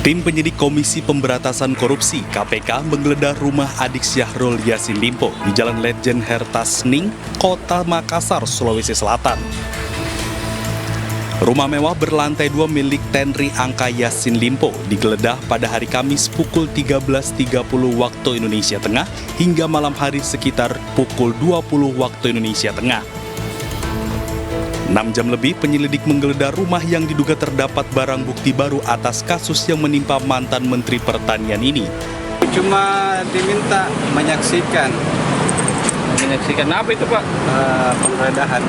Tim penyidik Komisi Pemberantasan Korupsi (KPK) menggeledah rumah adik Syahrul Yassin Limpo di Jalan Letjen Hertasning, Kota Makassar, Sulawesi Selatan. Rumah mewah berlantai 2 milik Tenri Angka Yassin Limpo digeledah pada hari Kamis pukul 13.30 waktu Indonesia Tengah hingga malam hari sekitar pukul 20 waktu Indonesia Tengah. 6 jam lebih penyelidik menggeledah rumah yang diduga terdapat barang bukti baru atas kasus yang menimpa mantan Menteri Pertanian ini. Cuma diminta menyaksikan. Menyaksikan apa itu, Pak? Penggeledahan.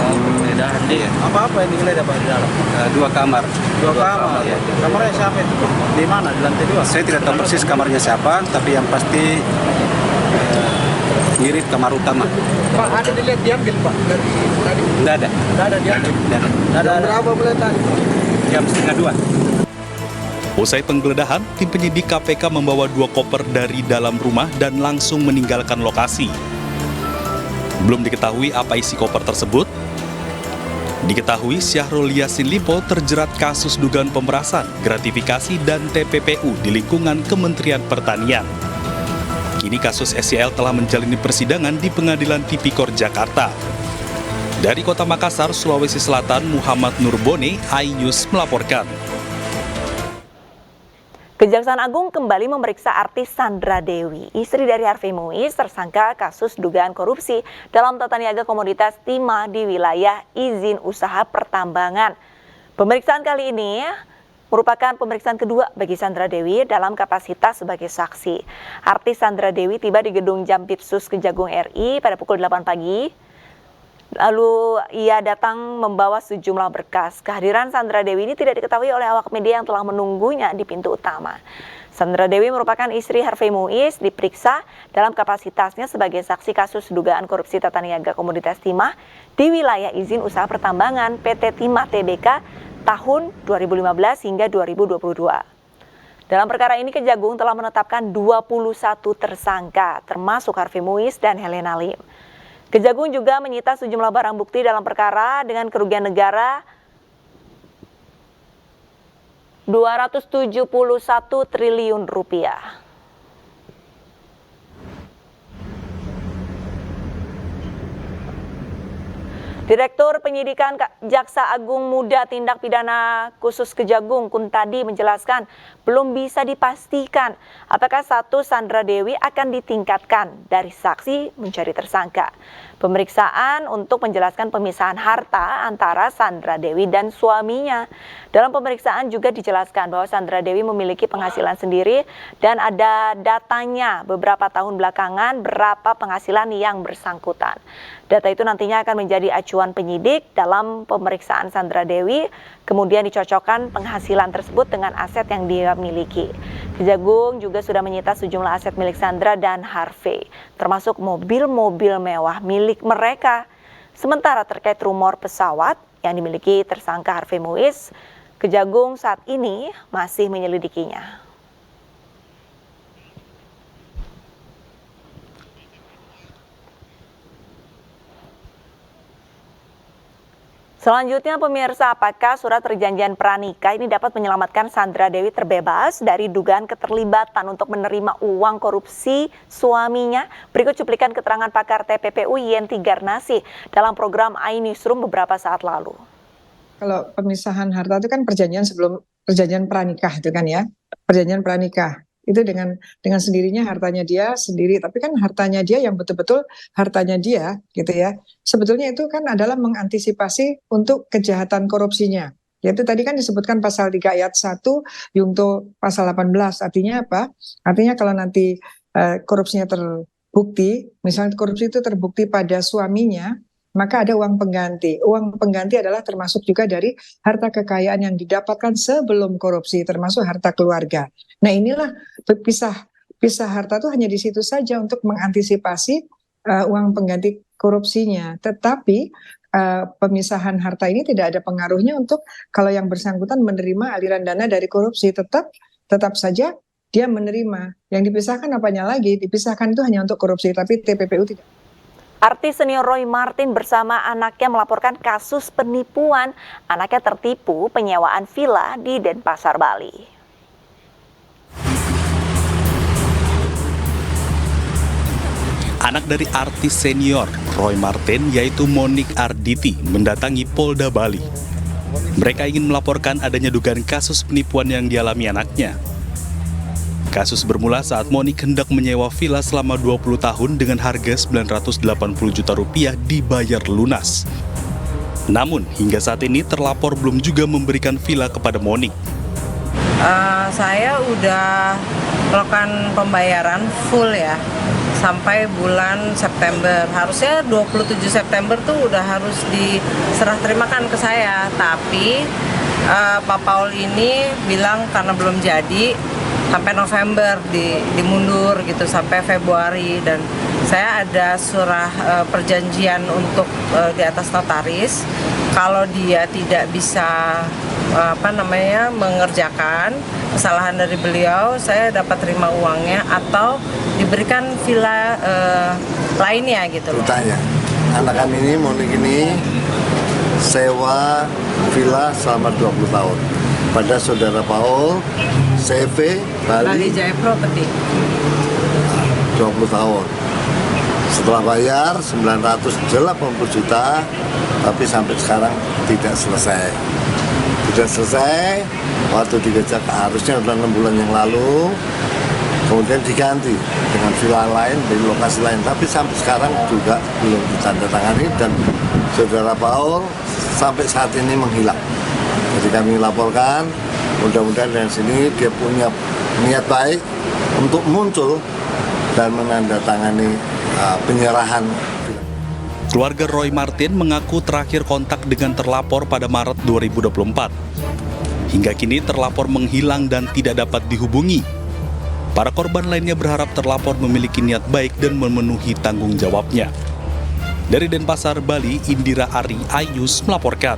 Penggeledahan. Iya. Apa yang digeledah, Pak, di dalam? 2 kamar. Dua kamar. Iya. Kamarnya siapa itu, Pak? Di mana? Di lantai 2? Saya tidak tahu persis kamarnya siapa, tapi yang pasti mirip kamar utama. Pak, ada dilihat diambil, Pak, dari tadi? Tidak ada. Tidak ada diambil. Tidak ada. Berapa mulai tadi? Jam 1:30. Usai penggeledahan, tim penyidik KPK membawa 2 koper dari dalam rumah dan langsung meninggalkan lokasi. Belum diketahui apa isi koper tersebut. Diketahui Syahrul Yassin Limpo terjerat kasus dugaan pemerasan, gratifikasi, dan TPPU di lingkungan Kementerian Pertanian. Kini kasus SYL telah menjalani persidangan di Pengadilan Tipikor Jakarta. Dari Kota Makassar, Sulawesi Selatan, Muhammad Nurbone, iNews melaporkan. Kejaksaan Agung kembali memeriksa artis Sandra Dewi, istri dari Harvey Muiz, tersangka kasus dugaan korupsi dalam tata niaga komoditas timah di wilayah izin usaha pertambangan. Pemeriksaan kali ini merupakan pemeriksaan kedua bagi Sandra Dewi dalam kapasitas sebagai saksi. Artis Sandra Dewi tiba di gedung Jampitsus Kejagung RI pada pukul 8 pagi. Lalu ia datang membawa sejumlah berkas. Kehadiran Sandra Dewi ini tidak diketahui oleh awak media yang telah menunggunya di pintu utama. Sandra Dewi merupakan istri Harvey Muiz, diperiksa dalam kapasitasnya sebagai saksi kasus dugaan korupsi tata niaga komoditas timah di wilayah izin usaha pertambangan PT Timah Tbk tahun 2015 hingga 2022. Dalam perkara ini Kejagung telah menetapkan 21 tersangka, termasuk Harvey Muiz dan Helena Lim. Kejagung juga menyita sejumlah barang bukti dalam perkara dengan kerugian negara 271 triliun rupiah. Direktur Penyidikan Jaksa Agung Muda Tindak Pidana Khusus Kejagung Kuntadi menjelaskan belum bisa dipastikan apakah status Sandra Dewi akan ditingkatkan dari saksi menjadi tersangka. Pemeriksaan untuk menjelaskan pemisahan harta antara Sandra Dewi dan suaminya. Dalam pemeriksaan juga dijelaskan bahwa Sandra Dewi memiliki penghasilan sendiri dan ada datanya beberapa tahun belakangan berapa penghasilan yang bersangkutan. Data itu nantinya akan menjadi acuan penyidik dalam pemeriksaan Sandra Dewi, kemudian dicocokkan penghasilan tersebut dengan aset yang dia miliki. Kejagung juga sudah menyita sejumlah aset milik Sandra dan Harvey, termasuk mobil-mobil mewah milik mereka. Sementara terkait rumor pesawat yang dimiliki tersangka Harvey Muiz, Kejagung saat ini masih menyelidikinya. Selanjutnya pemirsa, apakah surat perjanjian pranikah ini dapat menyelamatkan Sandra Dewi terbebas dari dugaan keterlibatan untuk menerima uang korupsi suaminya? Berikut cuplikan keterangan pakar TPPU Yenti Garnasi dalam program iNewsroom beberapa saat lalu. Kalau pemisahan harta itu kan perjanjian sebelum perjanjian pranikah itu kan ya, perjanjian pranikah. Itu dengan sendirinya hartanya dia sendiri, tapi kan hartanya dia yang betul-betul hartanya dia gitu ya. Sebetulnya itu kan adalah mengantisipasi untuk kejahatan korupsinya. Yaitu tadi kan disebutkan pasal 3 ayat 1 Yungto pasal 18. Artinya apa? Artinya kalau nanti korupsinya terbukti, misalnya korupsi itu terbukti pada suaminya, maka ada uang pengganti. Uang pengganti adalah termasuk juga dari harta kekayaan yang didapatkan sebelum korupsi, termasuk harta keluarga. Nah inilah pisah harta itu hanya di situ saja untuk mengantisipasi uang pengganti korupsinya. Tetapi pemisahan harta ini tidak ada pengaruhnya untuk kalau yang bersangkutan menerima aliran dana dari korupsi. Tetap saja dia menerima. Yang dipisahkan apanya lagi? Dipisahkan itu hanya untuk korupsi, tapi TPPU tidak. Artis senior Roy Marten bersama anaknya melaporkan kasus penipuan. Anaknya tertipu penyewaan villa di Denpasar, Bali. Anak dari artis senior Roy Marten yaitu Monik Arditi mendatangi Polda Bali. Mereka ingin melaporkan adanya dugaan kasus penipuan yang dialami anaknya. Kasus bermula saat Monik hendak menyewa villa selama 20 tahun dengan harga 980 juta rupiah dibayar lunas. Namun hingga saat ini terlapor belum juga memberikan villa kepada Monik. Saya udah melakukan pembayaran full ya sampai bulan September. Harusnya 27 September tuh udah harus diserah terimakan ke saya. Tapi Pak Paul ini bilang karena belum jadi sampai November dimundur gitu sampai Februari, dan saya ada surah perjanjian untuk di atas notaris. Kalau dia tidak bisa mengerjakan kesalahan dari beliau, saya dapat terima uangnya atau diberikan villa lainnya gitu loh. Tanya, anak kami ini, Monik ini sewa villa selama 20 tahun pada saudara Paul, CV, Bali Jaya Property. 20 tahun. Setelah bayar 980 juta, tapi sampai sekarang tidak selesai. Tidak selesai, waktu dikejar harusnya sudah 6 bulan yang lalu, kemudian diganti dengan villa lain dari lokasi lain, tapi sampai sekarang juga belum ditandatangani dan saudara Paul sampai saat ini menghilang. Jadi kami laporkan, mudah-mudahan dari sini dia punya niat baik untuk muncul dan menandatangani penyerahan. Keluarga Roy Marten mengaku terakhir kontak dengan terlapor pada Maret 2024. Hingga kini terlapor menghilang dan tidak dapat dihubungi. Para korban lainnya berharap terlapor memiliki niat baik dan memenuhi tanggung jawabnya. Dari Denpasar, Bali, Indira Ari Ayus melaporkan.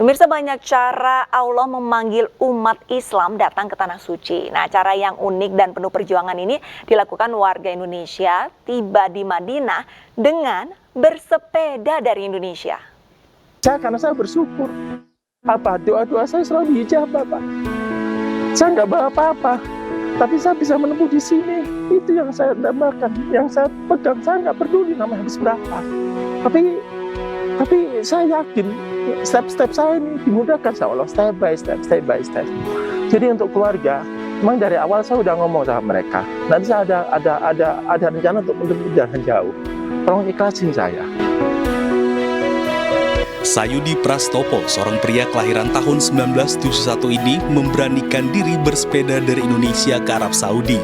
Pemirsa, banyak cara Allah memanggil umat Islam datang ke Tanah Suci. Nah, cara yang unik dan penuh perjuangan ini dilakukan warga Indonesia tiba di Madinah dengan bersepeda dari Indonesia. Karena saya bersyukur, doa-doa saya selalu dijabah, Pak. Saya nggak bawa apa-apa, tapi saya bisa menempuh di sini. Itu yang saya dambakan, yang saya pegang. Saya nggak peduli namanya habis berapa. Tapi saya yakin step-step saya ini dimudahkan sama Allah, step by step. Jadi untuk keluarga, memang dari awal saya udah ngomong sama mereka. Nanti saya ada rencana untuk menempuh jalan jauh. Tolong ikhlasin saya. Sayudi Prastopo, seorang pria kelahiran tahun 1971 ini memberanikan diri bersepeda dari Indonesia ke Arab Saudi.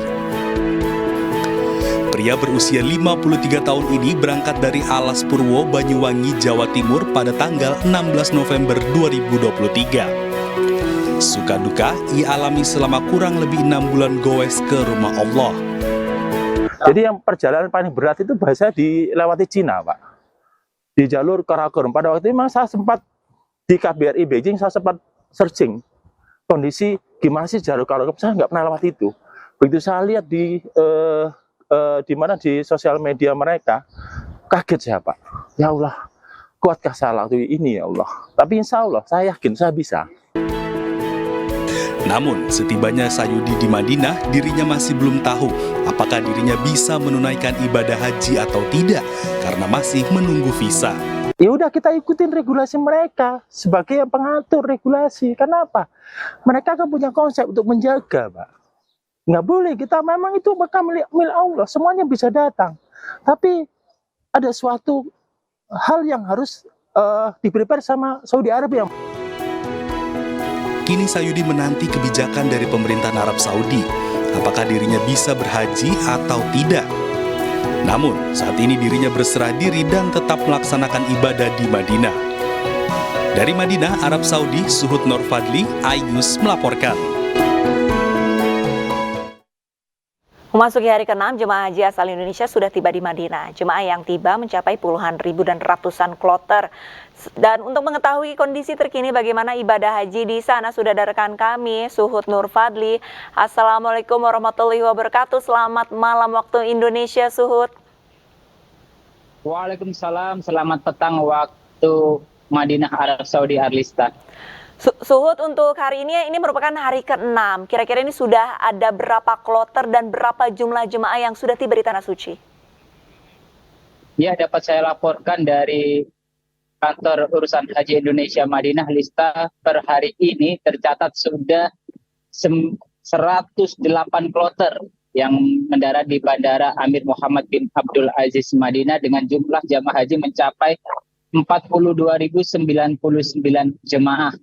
Pria berusia 53 tahun ini berangkat dari Alas Purwo, Banyuwangi, Jawa Timur pada tanggal 16 November 2023. Suka duka ia alami selama kurang lebih 6 bulan goes ke rumah Allah. Jadi yang perjalanan paling berat itu bahasa dilewati Cina, Pak. Di jalur Karakorum. Pada waktu itu memang saya sempat di KBRI Beijing, saya sempat searching kondisi gimana sih jalur Karakorum. Saya nggak pernah lewat itu. Begitu saya lihat di sosial media mereka, kaget saya, Pak. Ya Allah, kuatkah saya waktu ini, ya Allah. Tapi insya Allah, saya yakin saya bisa. Namun, setibanya Sayudi di Madinah, dirinya masih belum tahu apakah dirinya bisa menunaikan ibadah haji atau tidak, karena masih menunggu visa. Ya udah, kita ikutin regulasi mereka sebagai yang pengatur regulasi. Kenapa? Mereka kan punya konsep untuk menjaga, Pak. Nggak boleh, kita memang itu bakal milik Allah, semuanya bisa datang. Tapi ada suatu hal yang harus di-prepare sama Saudi Arabia. Kini Sayudi menanti kebijakan dari pemerintahan Arab Saudi, apakah dirinya bisa berhaji atau tidak. Namun, saat ini dirinya berserah diri dan tetap melaksanakan ibadah di Madinah. Dari Madinah, Arab Saudi, Suhud Nur Fadli, Ayus melaporkan. Memasuki hari ke-6, jemaah haji asal Indonesia sudah tiba di Madinah. Jemaah yang tiba mencapai puluhan ribu dan ratusan kloter. Dan untuk mengetahui kondisi terkini bagaimana ibadah haji di sana, sudah ada rekan kami, Suhud Nur Fadli. Assalamualaikum warahmatullahi wabarakatuh. Selamat malam waktu Indonesia, Suhud. Waalaikumsalam, selamat petang waktu Madinah Arab Saudi Arlista. Suhud, untuk hari ini merupakan hari ke-6. Kira-kira ini sudah ada berapa kloter dan berapa jumlah jemaah yang sudah tiba di Tanah Suci? Ya, dapat saya laporkan dari Kantor Urusan Haji Indonesia Madinah, Lista, per hari ini tercatat sudah 108 kloter yang mendarat di Bandara Amir Muhammad bin Abdul Aziz Madinah dengan jumlah jamaah haji mencapai 42.099 jemaah.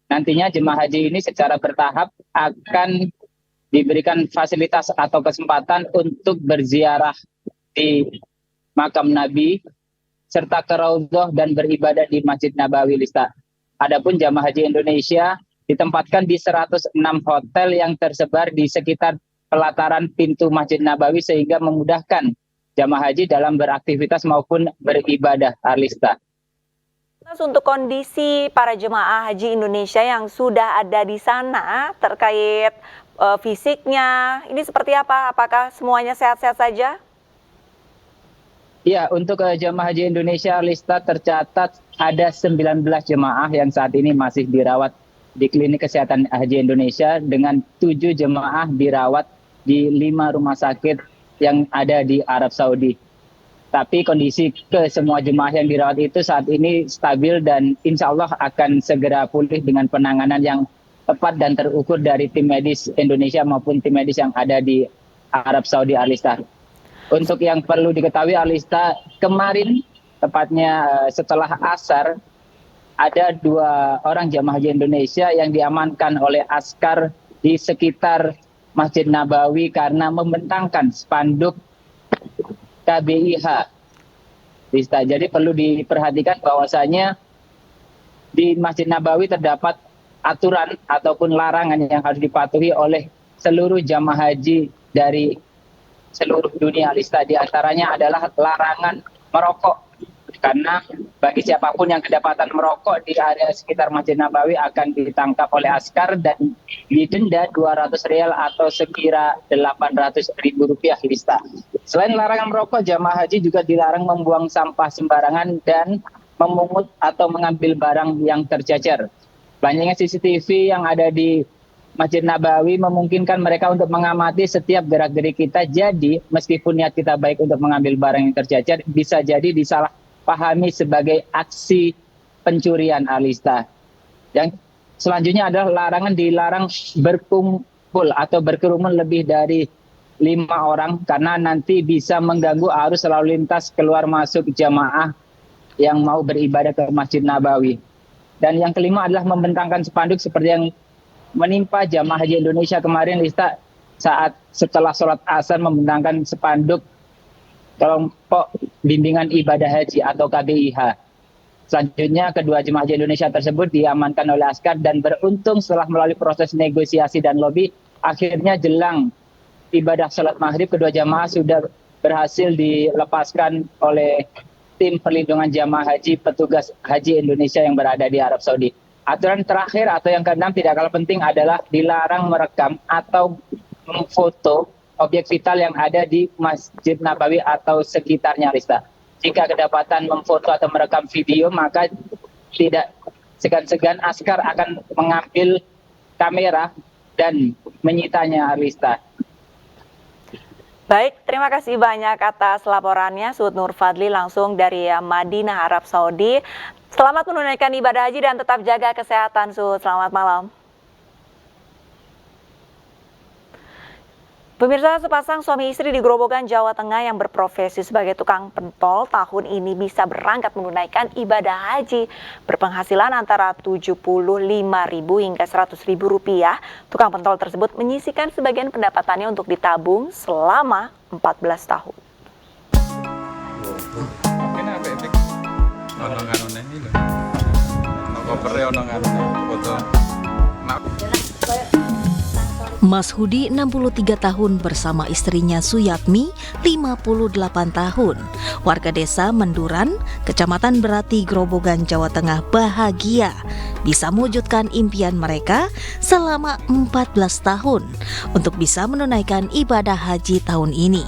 Nantinya jemaah haji ini secara bertahap akan diberikan fasilitas atau kesempatan untuk berziarah di makam Nabi serta ke Raudhah dan beribadah di Masjid Nabawi, Lista. Adapun jamaah haji Indonesia ditempatkan di 106 hotel yang tersebar di sekitar pelataran pintu Masjid Nabawi sehingga memudahkan jamaah haji dalam beraktivitas maupun beribadah, Arlista. Untuk kondisi para jemaah haji Indonesia yang sudah ada di sana terkait fisiknya, ini seperti apa? Apakah semuanya sehat-sehat saja? Ya, untuk jemaah haji Indonesia, Lista, tercatat ada 19 jemaah yang saat ini masih dirawat di Klinik Kesehatan Haji Indonesia dengan 7 jemaah dirawat di 5 rumah sakit yang ada di Arab Saudi. Tapi kondisi ke semua jemaah yang dirawat itu saat ini stabil dan insya Allah akan segera pulih dengan penanganan yang tepat dan terukur dari tim medis Indonesia maupun tim medis yang ada di Arab Saudi, Arlista. Untuk yang perlu diketahui, Arlista, kemarin tepatnya setelah asar ada 2 orang jamaah haji Indonesia yang diamankan oleh askar di sekitar Masjid Nabawi karena membentangkan spanduk KBIH. Lista. Jadi perlu diperhatikan bahwasanya di Masjid Nabawi terdapat aturan ataupun larangan yang harus dipatuhi oleh seluruh jamaah haji dari seluruh dunia, Lista. Di antaranya adalah larangan merokok. Karena bagi siapapun yang kedapatan merokok di area sekitar Masjid Nabawi akan ditangkap oleh askar dan didenda 200 rial atau sekira 800.000 rupiah, Lista. Selain larangan merokok, jamaah haji juga dilarang membuang sampah sembarangan dan memungut atau mengambil barang yang tercecer. Banyaknya CCTV yang ada di Masjid Nabawi memungkinkan mereka untuk mengamati setiap gerak-gerik kita. Jadi meskipun niat kita baik untuk mengambil barang yang tercecer, bisa jadi disalahpahami sebagai aksi pencurian, Arlista. Yang selanjutnya adalah dilarang berkumpul atau berkerumun lebih dari 5 orang karena nanti bisa mengganggu arus lalu lintas keluar masuk jamaah yang mau beribadah ke Masjid Nabawi. Dan yang kelima adalah membentangkan spanduk seperti yang menimpa jamaah haji Indonesia kemarin, Lista, saat setelah sholat asar membentangkan spanduk kelompok bimbingan ibadah haji atau KBIH. Selanjutnya kedua jemaah haji Indonesia tersebut diamankan oleh askar dan beruntung setelah melalui proses negosiasi dan lobi, akhirnya jelang ibadah sholat maghrib kedua jamaah sudah berhasil dilepaskan oleh tim perlindungan jamaah haji petugas haji Indonesia yang berada di Arab Saudi. Aturan terakhir atau yang ke-6 tidak kalah penting adalah dilarang merekam atau memfoto objek vital yang ada di Masjid Nabawi atau sekitarnya, Lista. Jika kedapatan memfoto atau merekam video, maka tidak segan-segan askar akan mengambil kamera dan menyitanya, Lista. Baik, terima kasih banyak atas laporannya Suhud Nur Fadli langsung dari Madinah, Arab Saudi. Selamat menunaikan ibadah haji dan tetap jaga kesehatan, Suhud. Selamat malam. Pemirsa, sepasang suami istri di Grobogan, Jawa Tengah yang berprofesi sebagai tukang pentol tahun ini bisa berangkat menunaikan ibadah haji berpenghasilan antara 75.000 hingga 100.000 rupiah. Tukang pentol tersebut menyisihkan sebagian pendapatannya untuk ditabung selama 14 tahun. Mas Hudi 63 tahun bersama istrinya Suyatmi 58 tahun. Warga desa Menduran, Kecamatan Berati, Grobogan, Jawa Tengah bahagia bisa mewujudkan impian mereka selama 14 tahun untuk bisa menunaikan ibadah haji tahun ini.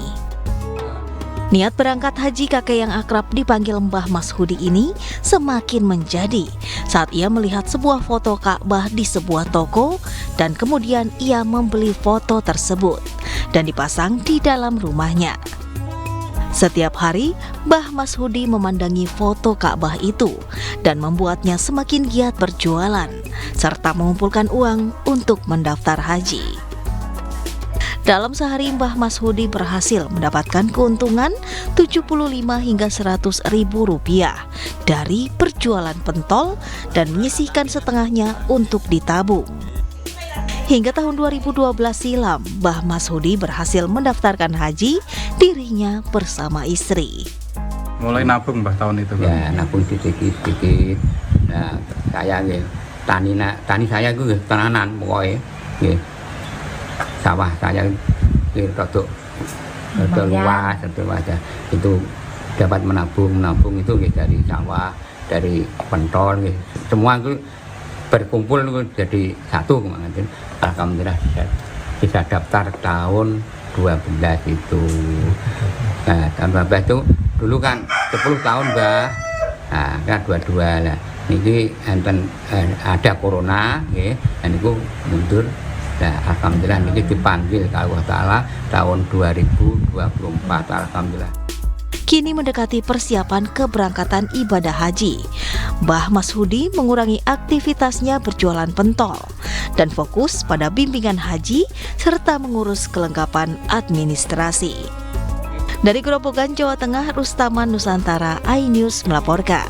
Niat berangkat haji kakek yang akrab dipanggil Mbah Mashudi ini semakin menjadi saat ia melihat sebuah foto Ka'bah di sebuah toko dan kemudian ia membeli foto tersebut dan dipasang di dalam rumahnya. Setiap hari, Mbah Mashudi memandangi foto Ka'bah itu dan membuatnya semakin giat berjualan serta mengumpulkan uang untuk mendaftar haji. Dalam sehari Mbah Mashudi berhasil mendapatkan keuntungan 75 hingga 100 ribu rupiah dari berjualan pentol dan menyisihkan setengahnya untuk ditabung. Hingga tahun 2012 silam, Mbah Mashudi berhasil mendaftarkan haji dirinya bersama istri. Mulai nabung Mbah tahun itu. Ya, nabung sedikit-sedikit. Nah, saya nggih tani saya itu tenanan pokoknya nggih. Sawah saya rodok luas itu dapat menabung itu dari sawah, dari pentol, semua itu berkumpul itu jadi satu kemarin. Alhamdulillah bisa daftar tahun 12 itu. Nah, tahun 12 itu dulu kan 10 tahun Mbah. Nah, kan 22 lah. Ini ada corona nggih, dan itu mundur. Nah, alhamdulillah ini dipanggil ke Allah Ta'ala tahun 2024, alhamdulillah. Kini mendekati persiapan keberangkatan ibadah haji, Mbah Mashudi mengurangi aktivitasnya berjualan pentol dan fokus pada bimbingan haji serta mengurus kelengkapan administrasi. Dari Grobogan, Jawa Tengah, Rustaman Nusantara, iNews melaporkan.